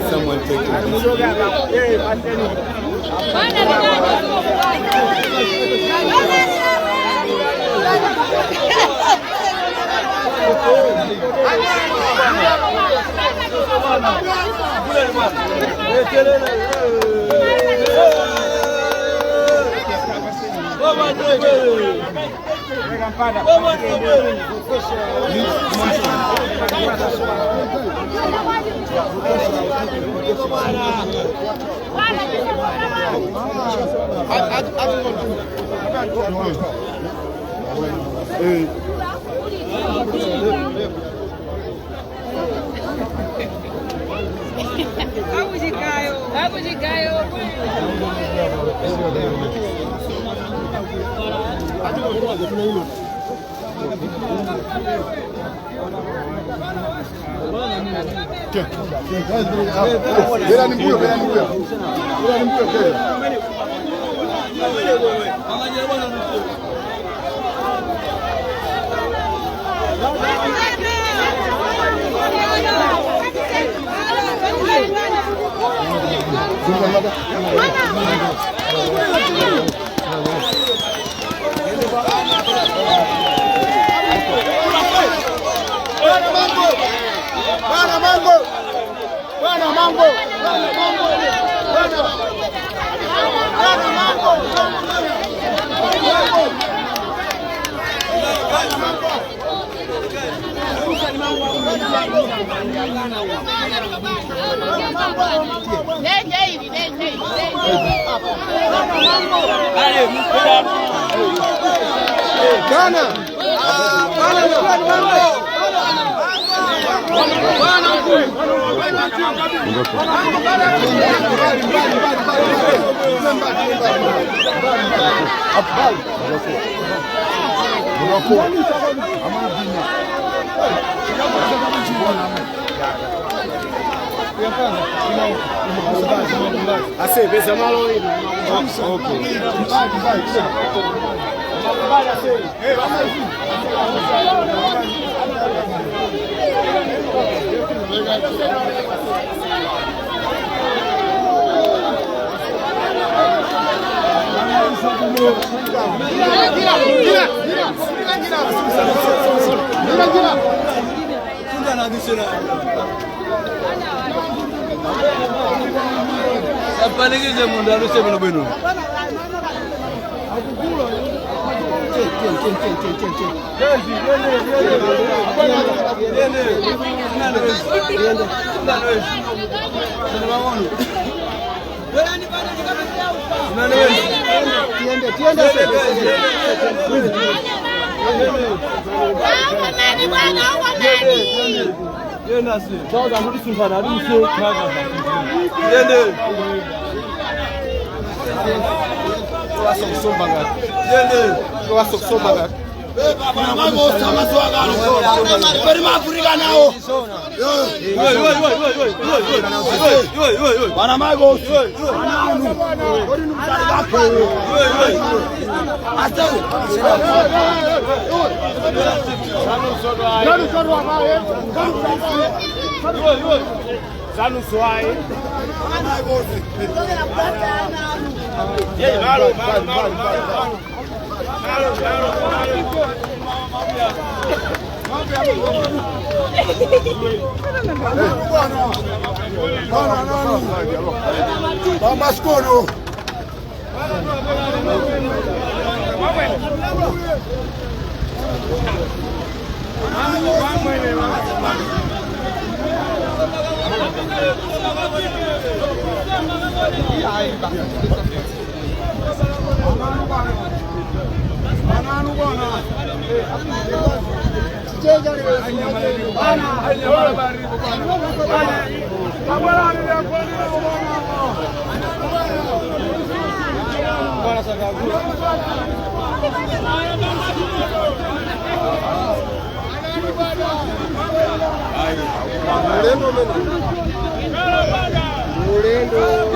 Someone take it. Vamos de Gaio. Assim, pensa mal aí. Ok. Apa lagi je muda lu sebelum benu? Banana.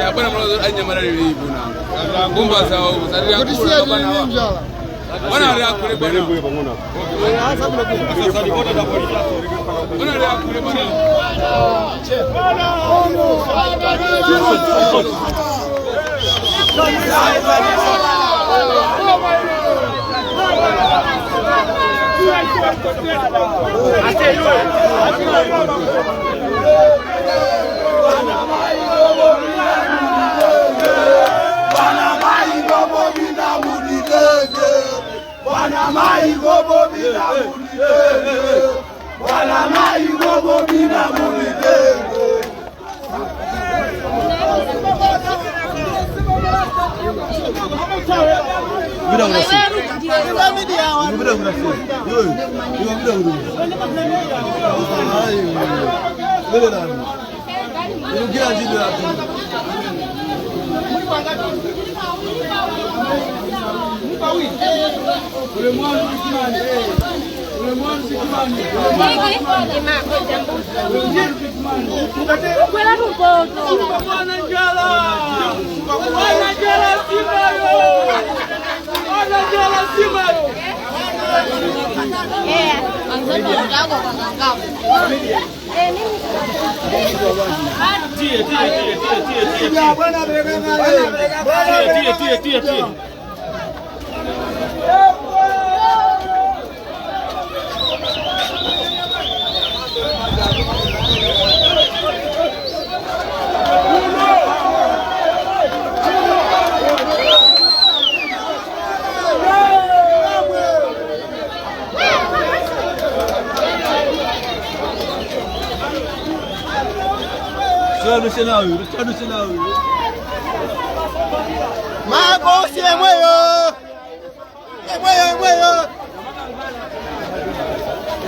Ya bwana mwanzo anya mara hivi bwana. Bomba sawa huko. Sasa ya bwana. Bwana ali akule bwana. Sasa ripoti za polisi. Bwana ali akule bwana.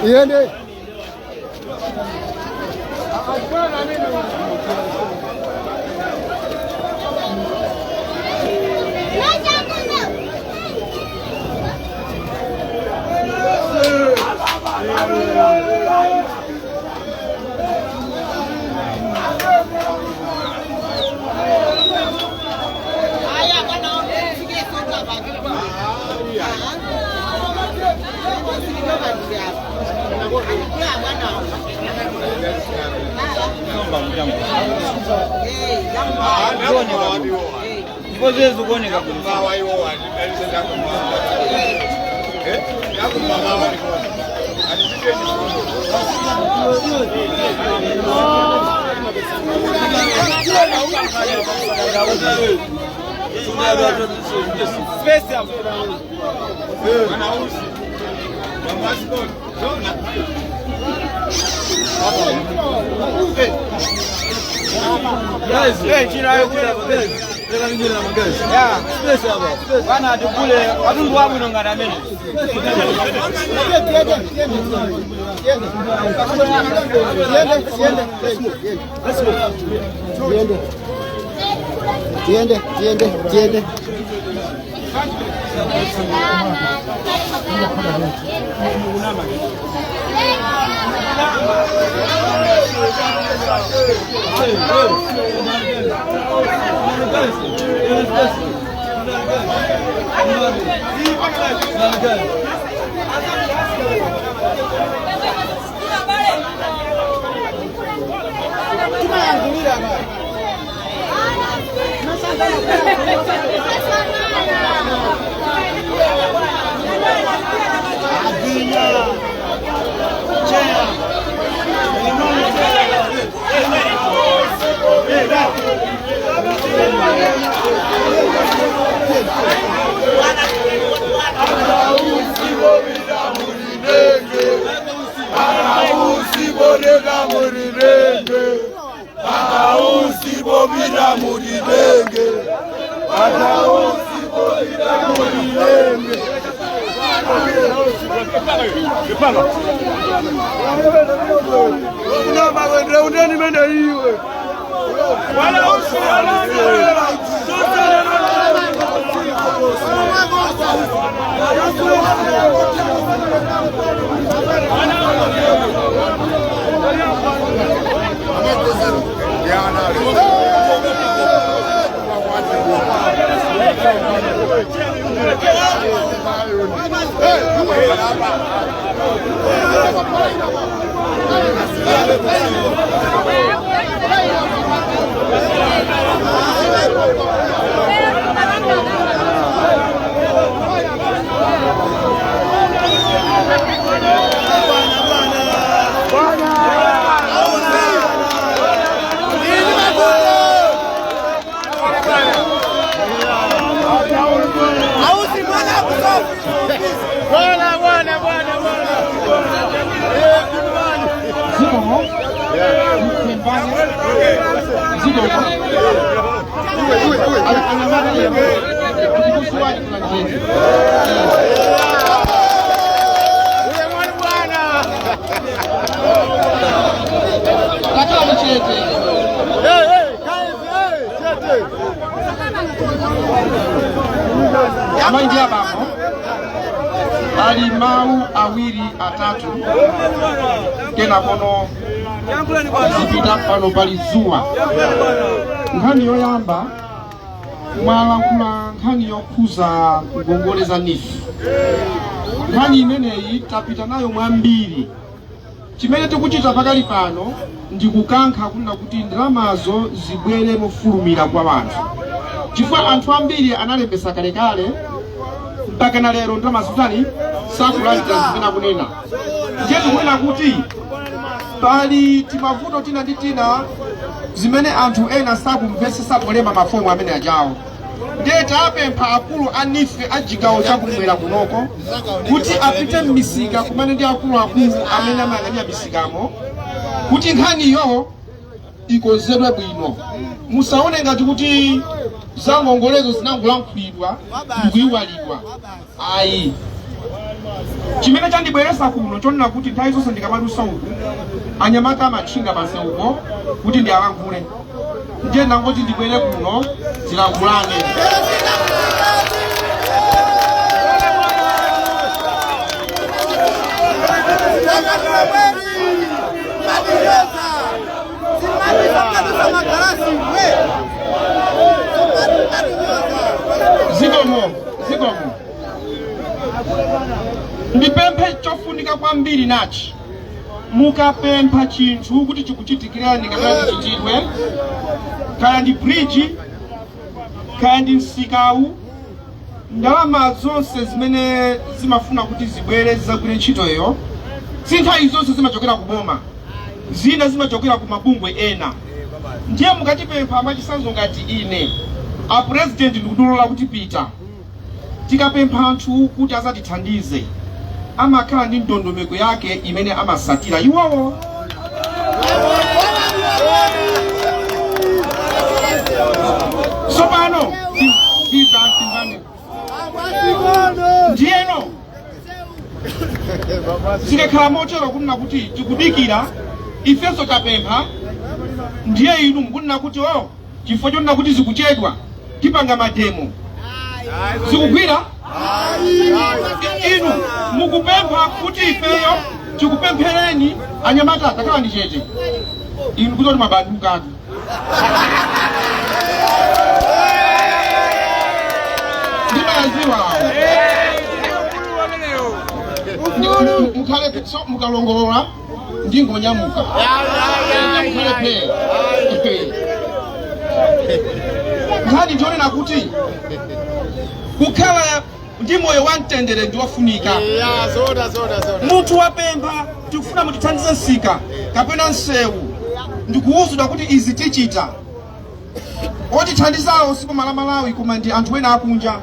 Iende. Bana tukule watundu wabu nongana mimi. Tiende. Usibobila muridenge, Amaindia bako ali mau awiri atatu kena kono zipita pano pali zuwa nkhani yoyamba mwalankhula nkhani yokhuza kugongoleza nifu. Nkhani imeneyi tapita nayo mwambiri. Chimene tikuchita pakali pano ndi kukankha kunena kuti ndalamazo zibwere mofulumira kwa anthu, chifukwa anthu ambiri analembesa kalekale mpaka na lero ndalamazo tani sakulandira zimene akunena. Ndiye tikunena kuti pali timavuto tina ndi tina zimene anthu ena sakumvesesa polema mafomu amene ajawo. Ndiye tapempha akulu anife ajigawo chakumwera kunoko kuti apite m'misika kumene ndi akuluakulu amene amayang'anira misikamo kuti nkhaniyo ikonzedwe bwino. Musaone ngati kuti za ngongolezo zinangolankhulidwa ndikuyiwalidwa. Ayi, chimene chandibweresa kuno chonena kuti nthawi zonse ndikamadusa uku anyamata amatchinga pansi uko kuti ndialankhule. Ndiye nangoti ndibwere kuno zilankhulane. Zikomo ndipemphe chofunika kwambiri nachi mukapempha chinthu kuti chikuchitikirani kapena chichitidwe, kaya ndi bridge kaya ndi msikawu, ndalama zonse zimene zimafuna kuti zibwere zagwire ntchitoyo si nthawi zonse zimachokera kuboma, zina zimachokera ku mabungwe ena. Ndiye mukatipempha amachisanzo ngati ine a president ndikudulola kuti pita tikapempha anthu kuti azatithandize amakhala ndi ndondomeko yake imene amasatira iwowo. Sopano ndiyeno zikakhala motero kunena kuti tikudikira ifenso tapempha, ndiye inu mukunena kuti chifukwa chonena kuti zikuchedwa tipanga mademo zikugwira. Inu mukupempha kuti ifeyo tikupemphereni anyamata atakhala ndi chete, inu kuti mabandukatu. Ndimayaziwa mukhale mukalongolola ndingonyamuka nkhani ndionena kuti kukhala ndi moyo wa mtendere ndiwofunika. Munthu wapempha tikufuna mutithandize nsika kapena nsewu, ndikuwuzidwa kuti izi tichita, otithandizawo sipo Malawi koma ndi anthu ena akunja.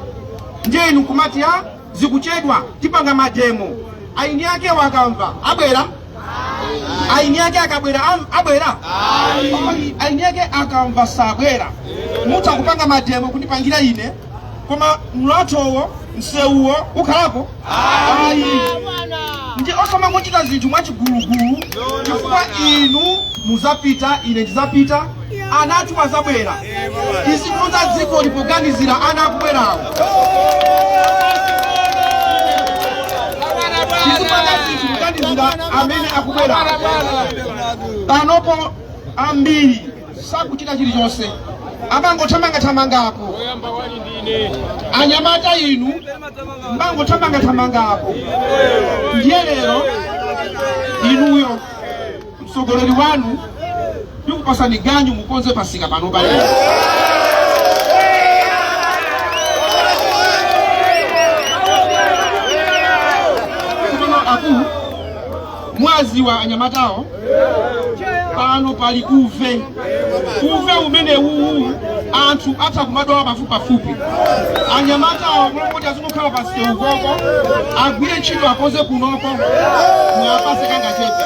Ndiye inu kumati zikuchedwa tipanga mademo, aini yake wakamva abwera, aini yake akabwera abwera, aini yake akamva sabwera. Mutakupanga mademo kundipangira ine koma mlatowo nsewuwo ukhalapo ayi nje osoma ngochita zinthu mwachigulugulu chifukwa inu muzapita ine ndizapita ana athu azabwera izinthu za dziko lipoganizira ana akubwerawo kuganizira amene akubwera panopo ambiri sakuchita chilichonse amangothamanga-thamangapo anyamata inu mbangothamanga-thamangapo ndiye lero inuyo mtsogoleri wanu ndikupasani ganyu mukonze pasika pano pali akulu mwazi wa anyamatawo pano pali uve umene uwu anthu atha kumadwala pafupi anyamatawo mulongoti azikukhala pansi ukoko agwire ntchito akoze kunoko mwapase kangachepe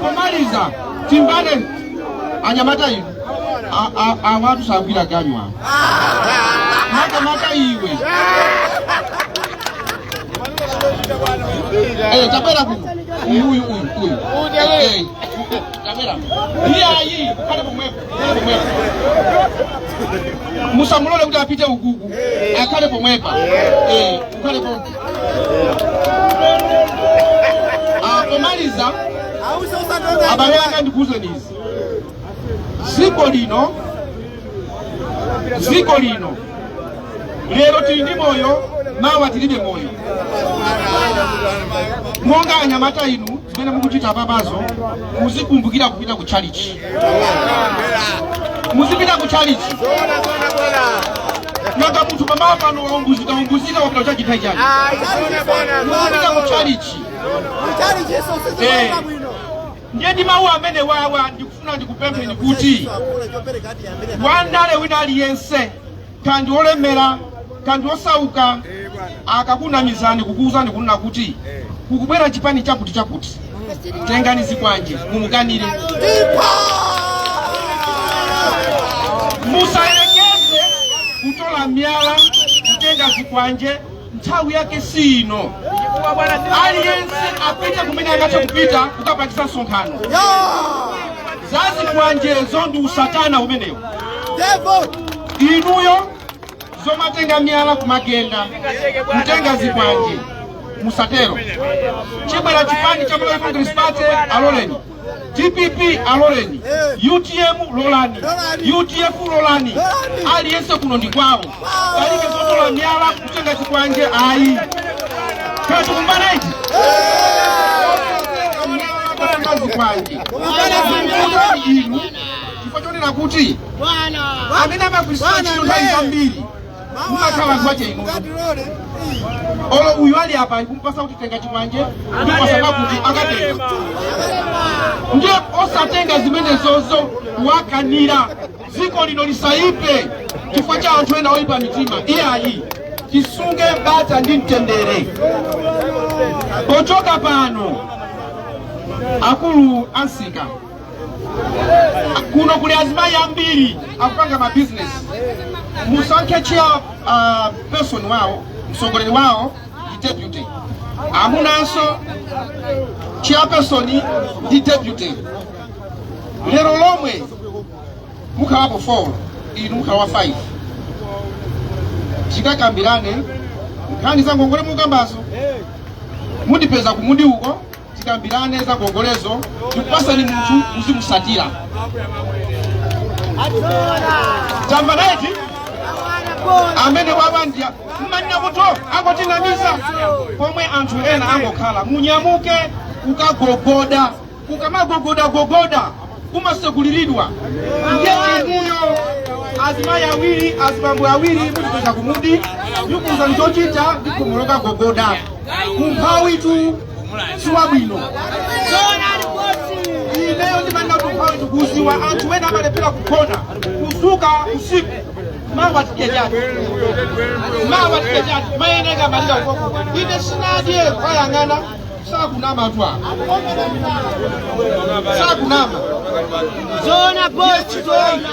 pomaliza timbane anyamata inu awatu sagwira ganyu awo maka iwe tabera kuno uyu tabera iyayi kale pomwepo musamulole kuti apite ukuku akale pomwepa ukale pomwe pomaliza abale anga ndikuuzeni izi ziko lino lero tili ndi moyo mawa tilibe moyo monga anyamata inu zimene mukuchita papazo muzikumbukira kupita ku chalichi muzipita ku chalichi nanga munthu pamawa pano waumbuzika wapita kuchachita chani muzipita ku chalichi ndiye ndi mawu amene wawa ndikufuna ndikupempheni kuti wandale wina aliyense kandi olemera kandi osauka akakunamizani kukuuzani kunena kuti kukubwera chipani chakuti tengani zikwanje mumukanire musaelekeze kutola myala kutenga zikwanje nthawi yake sino aliyense apite kumene angathe kupita kukapangisa nsonkhano zazikwanjezo ndi usatana umenewo inuyo zomatenga myala kumagenda kutenga zikwanje musatero chibwera chipani cha Malawi Congress Party aloleni TPP aloleni UTM lolani UTF lolani aliyense kuno ndi kwawo alibe zotola myala kutenga zikwanje ayi kati kumbanaiti zikwanje inu chifachonera kuti amene amagwirisira ntchito nthawi zambiri mumakhala anthu ache inu olo uyu ali apa kumpasa kuti tenga chikwanje ndipasana kuti akatenga ndiye osatenga zimenezozo wakanira dziko lino lisaipe chifukwa cha anthu ena oyipa mitima iyayi tisunge bata ndi mtendere pochoka pano akulu ansika kuno kuli azimayi ambiri akupanga mabusiness musankhe chair person wawo mtsogoleri wawo ndi deputy amunanso chairperson ndi deputy lero lomwe mukhalapo 4 inu mukhala 5 tikakambirane nkhani za ngongole mukambazo mundipeza kumudi uko tikambirane za ngongolezo tikupasani munthu muzimusatira tamva naiti amene wabandia mmanina muto akotinamiza pomwe anthu ena angokhala munyamuke kukagogoda kukamagogoda kumasekuliridwa ndiye inuyo azimayi awiri azibambo awiri mutipeza kumudi ndikuuza ndichochita ndikumoloka gogoda kumphawitu siwabwino ineyo ndimanena kuti kumphawitu kuziwa anthu ena amalepera kugona kuzuka usiku mawa tidye chati mayeneka malika ukoko ine sinadye kwayang'ana sakunama atwa sakunama Zona boss, zona.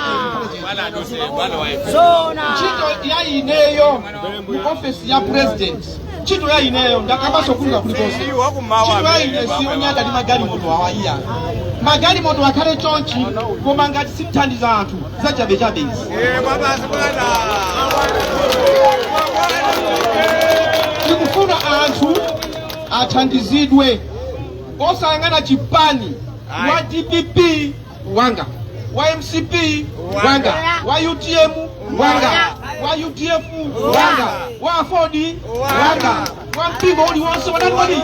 Chito ya ineyo mu office ya president. Chito ya ineyo ndakabaso kulira kulikonse. Chito ya ine siyonyaga ndi magari moto awaiya. Magari moto akale chonchi koma ngati simthandiza anthu zachabechabe. Tikufuna anthu athandizidwe osayang'ana chipani wa DPP wanga, wa MCP wanga, wa UTM wanga, wa UTF wanga, wa Afodi wanga, wa mpingo uliwonse wadani wanga.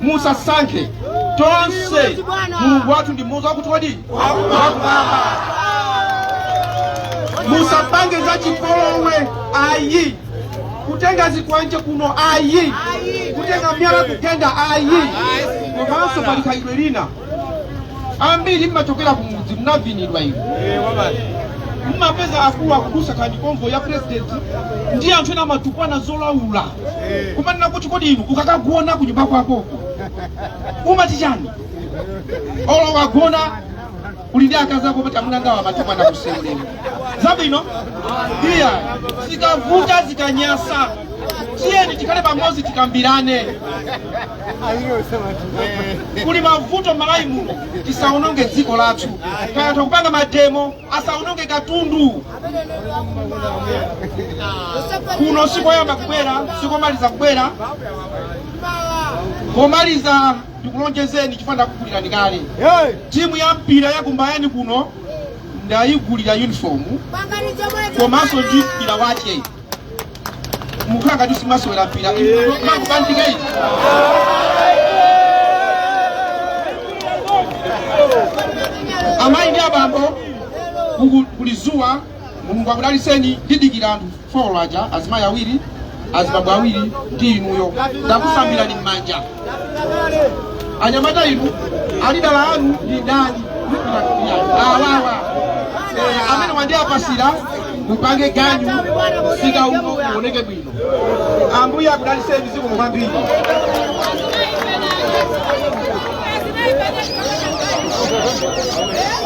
Musa Sanke tonse Mulungu wathu ndi mmodzi wakuti kodi musapange za chipolowe ayi, kutenga zikwanje kuno ayi, kutenga myala kugenda ayi. Komanso pali khalidwe lina ambiri mmachokera ku mudzi munavinidwa ino mmapeza akulu akudusa kandi konvo ya president ndi anthu ena amatukwana zolaula kumanena kuti kodi inu ukakagona ku nyumba kwako umati chani olo wagona uli ndi akazi ako kuti amunangawa matukwana kuseulemu zabwino iya zikavuta zikanyasa tiyeni tikale pamodzi tikambirane. Kuli mavuto malayi muno tisaononge dziko lathu kaya tikupanga mademo asaononge katundu kuno sikoyamba kubwera sikomaliza kubwera komaliza ndikulonjezeni chifanda kukulirani kale timu ya mpira ya kumbayani kuno ndayigulira uniform komanso ndi mpira wache mukanga tusimaswera mpira makubandika iti amayi ndi abambo kulizuwa Mulungu akudaliseni didikira anthu folo aja azimayi awiri azibambo awiri ndi inuyo ndakusambirani m'manja anyamata inu alidala anu ndi ndani awawa amene wandiyapasira mupange ganyu sika uno uoneke bwino. Ambuye akudaliseni zikomo kwambiri.